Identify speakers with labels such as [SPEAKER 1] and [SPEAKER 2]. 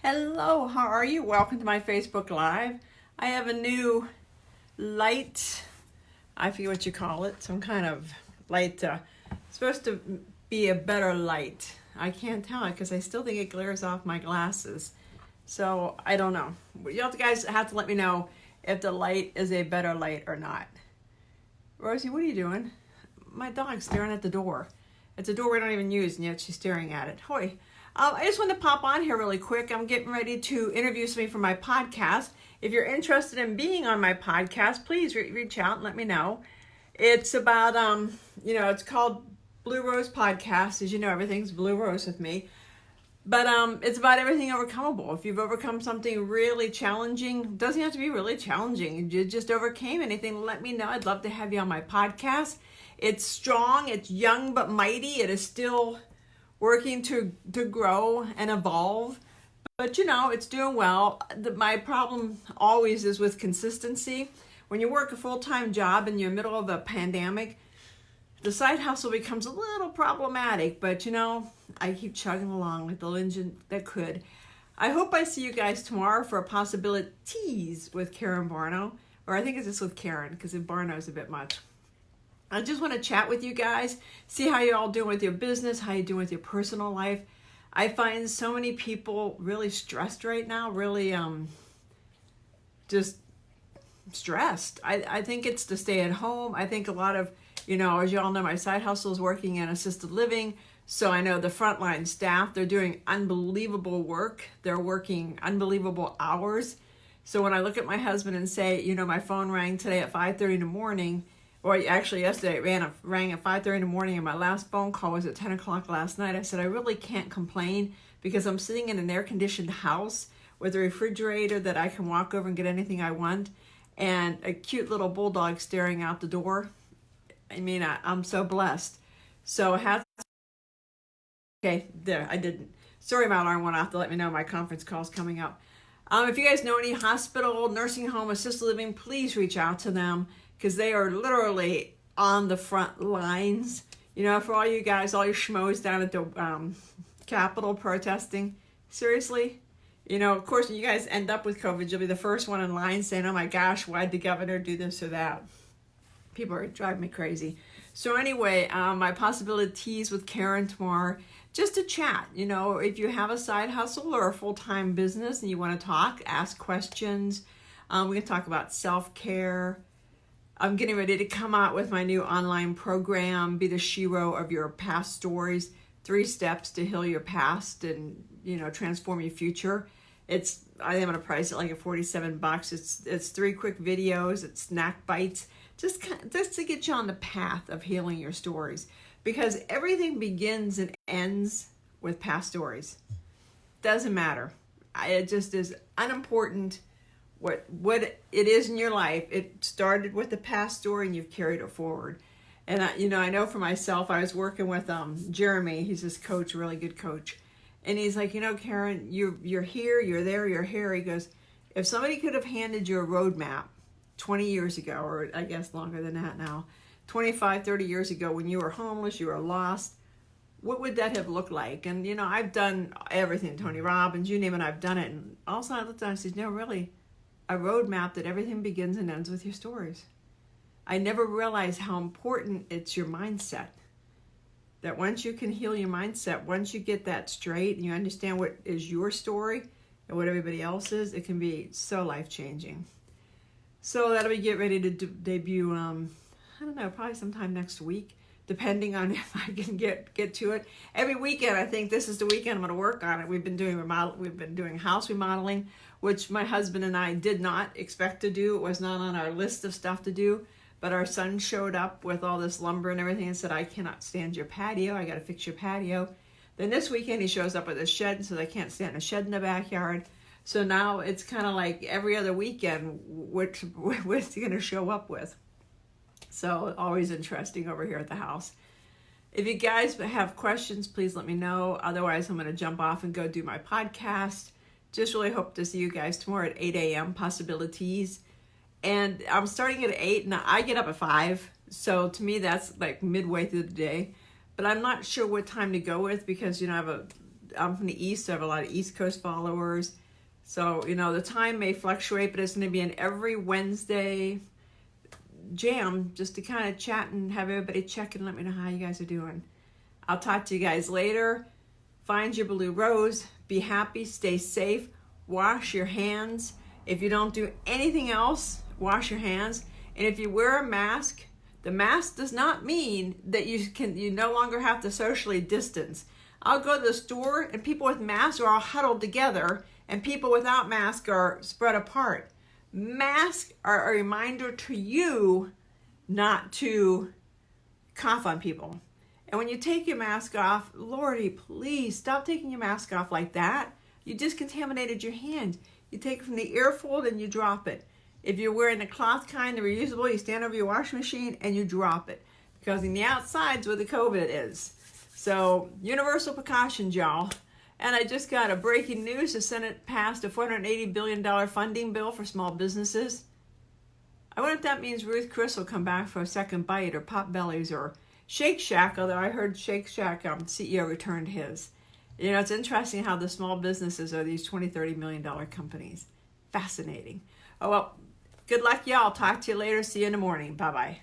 [SPEAKER 1] Hello, how are you? Welcome to my Facebook Live. I have a new light, I forget what you call it, some kind of light. It's supposed to be a better light. I can't tell it because I still think it glares off my glasses. So I don't know. You guys have to let me know if the light is a better light or not. Rosie, what are you doing? My dog's staring at the door. It's a door we don't even use, and yet she's staring at it. Hoy. I just wanted to pop on here really quick. I'm getting ready to interview somebody for my podcast. If you're interested in being on my podcast, please reach out and let me know. It's about, it's called Blue Rose Podcast. As you know, everything's Blue Rose with me. But it's about everything overcomable. If you've overcome something really challenging, doesn't have to be really challenging. You just overcame anything, let me know. I'd love to have you on my podcast. It's strong, it's young but mighty. It is still working to grow and evolve, but it's doing well. My problem always is with consistency. When you work a full-time job and you're in the middle of a pandemic, the side hustle becomes a little problematic, but I keep chugging along like the engine that could. I hope I see you guys tomorrow for a PossibiliTEAS with Karen Barno, or I think it's just with Karen because Barno is a bit much. I just want to chat with you guys, see how you all doing with your business, how you doing with your personal life. I find so many people really stressed right now, really just stressed. I think it's to stay at home. I think a lot of, as you all know, my side hustle is working in assisted living. So I know the frontline staff, they're doing unbelievable work. They're working unbelievable hours. So when I look at my husband and say, my phone rang today at 5:30 in the morning, or actually yesterday it rang at 5:30 in the morning, and my last phone call was at 10 o'clock last night. I said, I really can't complain because I'm sitting in an air-conditioned house with a refrigerator that I can walk over and get anything I want, and a cute little bulldog staring out the door. I mean, I'm so blessed. So okay, there, I didn't. Sorry, my alarm went off to let me know my conference call is coming up. If you guys know any hospital, nursing home, assisted living, please reach out to them, because they are literally on the front lines. For all you guys, all your schmoes down at the Capitol protesting, seriously? Of course, when you guys end up with COVID, you'll be the first one in line saying, oh my gosh, why'd the governor do this or that? People are driving me crazy. So anyway, my PossibiliTEAS with Karen tomorrow, just to chat. If you have a side hustle or a full-time business and you want to talk, ask questions. We can talk about self-care. I'm getting ready to come out with my new online program, Be the Shero of Your Past Stories, 3 steps to heal your past and, transform your future. I am going to price it like at $47. It's 3 quick videos, it's snack bites, just to get you on the path of healing your stories. Because everything begins and ends with past stories. Doesn't matter. It just is unimportant what it is in your life. It started with the past story and you've carried it forward. And I know for myself, I was working with Jeremy. He's this coach, really good coach. And he's like, Karen, you're here, you're there, you're here. He goes, if somebody could have handed you a roadmap 20 years ago, or I guess longer than that now, 25, 30 years ago when you were homeless, you were lost, what would that have looked like? And, I've done everything, Tony Robbins, you name it, I've done it. And also I looked at it and said, no, really, a roadmap that everything begins and ends with your stories. I never realized how important it's your mindset. That once you can heal your mindset, once you get that straight and you understand what is your story and what everybody else is, it can be so life-changing. So that'll be get ready to debut, I don't know, probably sometime next week, depending on if I can get to it. Every weekend, I think this is the weekend I'm going to work on it. We've been doing house remodeling, which my husband and I did not expect to do. It was not on our list of stuff to do, but our son showed up with all this lumber and everything and said, I cannot stand your patio. I got to fix your patio. Then this weekend he shows up with a shed and says, I can't stand a shed in the backyard. So now it's kind of like every other weekend, what's he going to show up with? So always interesting over here at the house. If you guys have questions, please let me know. Otherwise, I'm going to jump off and go do my podcast. Just really hope to see you guys tomorrow at 8 a.m. PossibiliTEAS. And I'm starting at 8. Now, I get up at 5. So to me, that's like midway through the day. But I'm not sure what time to go with because, I have I'm from the East, so I have a lot of East Coast followers. So, you know, the time may fluctuate, but it's going to be an every Wednesday jam just to kind of chat and have everybody check and let me know how you guys are doing. I'll talk to you guys later. Find your blue rose. Be happy. Stay safe. Wash your hands. If you don't do anything else, wash your hands. And if you wear a mask, the mask does not mean that you no longer have to socially distance. I'll go to the store and people with masks are all huddled together and people without masks are spread apart. Masks are a reminder to you not to cough on people. And when you take your mask off, Lordy, please stop taking your mask off like that. You just contaminated your hand. You take it from the earfold and you drop it. If you're wearing the cloth kind, the reusable, you stand over your washing machine and you drop it. Because in the outside's where the COVID is. So, universal precautions, y'all. And I just got a breaking news. The Senate passed a $480 billion funding bill for small businesses. I wonder if that means Ruth Chris will come back for a second bite, or Potbelly's, or Shake Shack, although I heard Shake Shack CEO returned his. You know, it's interesting how the small businesses are these $20, $30 million companies. Fascinating. Oh, well, good luck, y'all. Talk to you later. See you in the morning. Bye-bye.